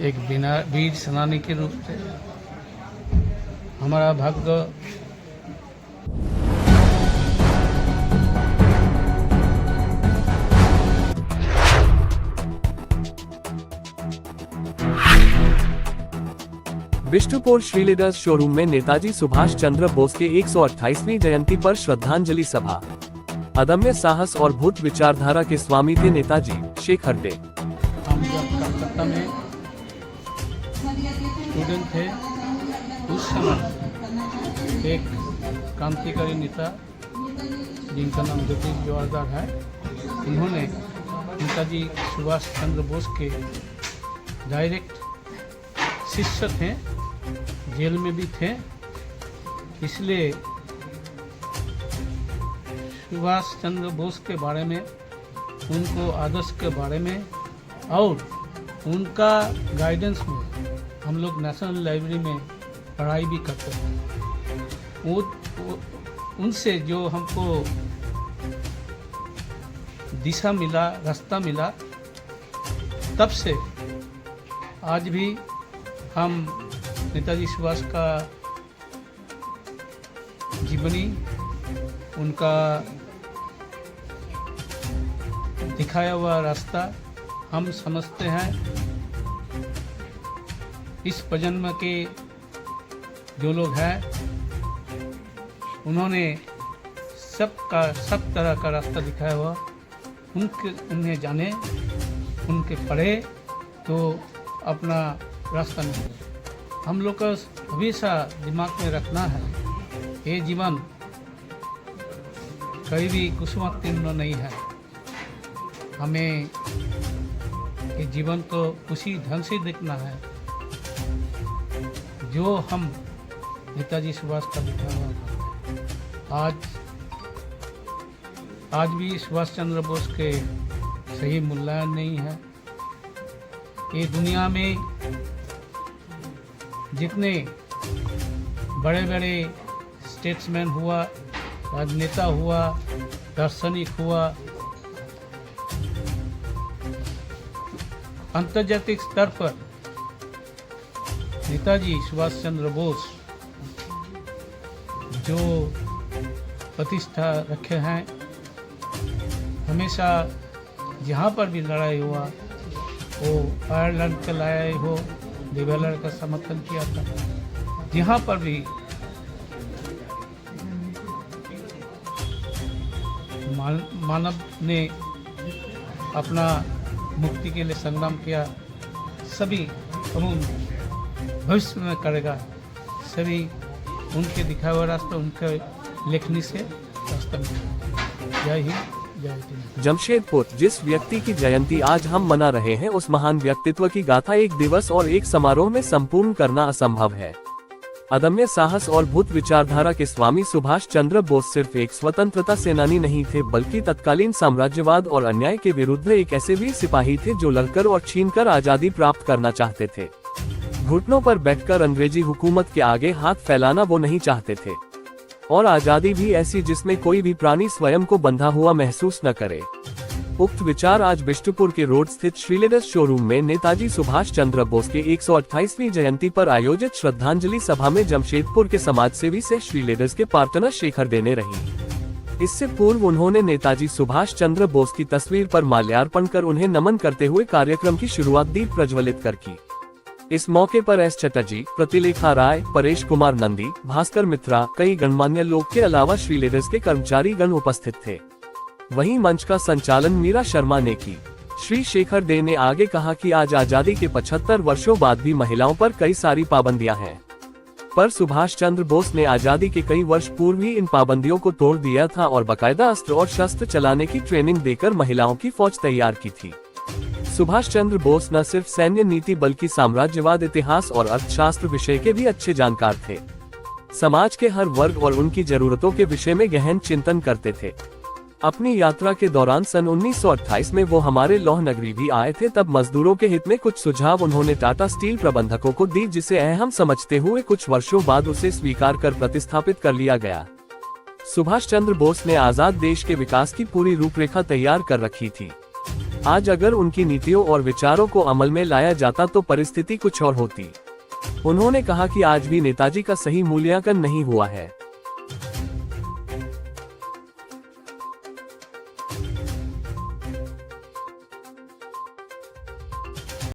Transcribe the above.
एक वीर सेनानी के रूप से हमारा भाग्य बिष्टुपुर श्रीलेदर्स शोरूम में नेताजी सुभाष चंद्र बोस के 128वीं जयंती पर श्रद्धांजलि सभा। अदम्य साहस और भूत विचारधारा के स्वामी थे नेताजी शेखर डे। हम जब कलकत्ता में स्टूडेंट थे उस समय एक क्रांतिकारी नेता जिनका नाम जगदीश जवाहरदार है, उन्होंने नेताजी सुभाष चंद्र बोस के डायरेक्ट शिष्य थे, जेल में भी थे। इसलिए सुभाष चंद्र बोस के बारे में, उनको आदर्श के बारे में और उनका गाइडेंस में हम लोग नेशनल लाइब्रेरी में पढ़ाई भी करते हैं। उनसे जो हमको दिशा मिला, रास्ता मिला, तब से आज भी हम नेताजी सुभाष का जीवनी, उनका दिखाया हुआ रास्ता हम समझते हैं। इस प्रजन्म के जो लोग हैं, उन्होंने सब तरह का रास्ता दिखाया हुआ, उन्हें जाने, उनके पढ़े तो अपना रास्ता नहीं। हम लोग को हमेशा दिमाग में रखना है, ये जीवन कभी भी कुसुमातीर्ण नहीं है। हमें ये जीवन को उसी ढंग से देखना है जो हम नेताजी सुभाष का दिखा हुआ। आज भी सुभाष चंद्र बोस के सही मूल्यांकन नहीं है। ये दुनिया में जितने बड़े बड़े स्टेट्समैन हुआ, राजनेता हुआ, दार्शनिक हुआ, अंतर्जातीय स्तर पर नेताजी सुभाष चंद्र बोस जो प्रतिष्ठा रखे हैं, हमेशा जहाँ पर भी लड़ाई हुआ, वो आयरलैंड के लड़ाई हो, डिवेलर का समर्थन किया था। जहाँ पर भी मानव ने अपना मुक्ति के लिए संग्राम किया, सभी कानून भविष्य में करेगा, सभी उनके दिखाए हुआ रास्ता, उनके लेखनी से रास्ता मिलेगा। जय हिंद। जमशेदपुर। जिस व्यक्ति की जयंती आज हम मना रहे हैं, उस महान व्यक्तित्व की गाथा एक दिवस और एक समारोह में संपूर्ण करना असंभव है। अदम्य साहस और भूत विचारधारा के स्वामी सुभाष चंद्र बोस सिर्फ एक स्वतंत्रता सेनानी नहीं थे, बल्कि तत्कालीन साम्राज्यवाद और अन्याय के विरुद्ध एक ऐसे वीर सिपाही थे जो लड़कर और छीनकर आजादी प्राप्त करना चाहते थे। घुटनों पर बैठकर अंग्रेजी हुकूमत के आगे हाथ फैलाना वो नहीं चाहते थे, और आजादी भी ऐसी जिसमें कोई भी प्राणी स्वयं को बंधा हुआ महसूस न करे। उक्त विचार आज बिष्टुपुर के रोड स्थित श्रीलेदर्स शोरूम में नेताजी सुभाष चंद्र बोस के 128वीं जयंती पर आयोजित श्रद्धांजलि सभा में जमशेदपुर के समाजसेवी से श्रीलेदर्स के पार्टनर शेखर देने रही। इससे पूर्व उन्होंने नेताजी सुभाष चंद्र बोस की तस्वीर पर माल्यार्पण कर उन्हें नमन करते हुए कार्यक्रम की शुरुआत दीप प्रज्वलित कर की। इस मौके पर एस चटर्जी, प्रतिलेखा राय, परेश कुमार नंदी, भास्कर मित्रा, कई गणमान्य लोग के अलावा श्रीलेदर्स के कर्मचारी गण उपस्थित थे। वहीं मंच का संचालन मीरा शर्मा ने की। श्री शेखर डे ने आगे कहा कि आज आजादी के 75 वर्षों बाद भी महिलाओं पर कई सारी पाबंदियां हैं, पर सुभाष चंद्र बोस ने आजादी के कई वर्ष पूर्व ही इन पाबंदियों को तोड़ दिया था और बाकायदा अस्त्र और शस्त्र चलाने की ट्रेनिंग देकर महिलाओं की फौज तैयार की थी। सुभाष चंद्र बोस न सिर्फ सैन्य नीति बल्कि साम्राज्यवाद, इतिहास और अर्थशास्त्र विषय के भी अच्छे जानकार थे। समाज के हर वर्ग और उनकी जरूरतों के विषय में गहन चिंतन करते थे। अपनी यात्रा के दौरान सन 1928 में वो हमारे लौह नगरी भी आए थे। तब मजदूरों के हित में कुछ सुझाव उन्होंने टाटा स्टील प्रबंधकों को दी, जिसे अहम समझते हुए कुछ वर्षों बाद उसे स्वीकार कर प्रतिस्थापित कर लिया गया। सुभाष चंद्र बोस ने आजाद देश के विकास की पूरी रूपरेखा तैयार कर रखी थी। आज अगर उनकी नीतियों और विचारों को अमल में लाया जाता तो परिस्थिति कुछ और होती। उन्होंने कहा कि आज भी नेताजी का सही मूल्यांकन नहीं हुआ है।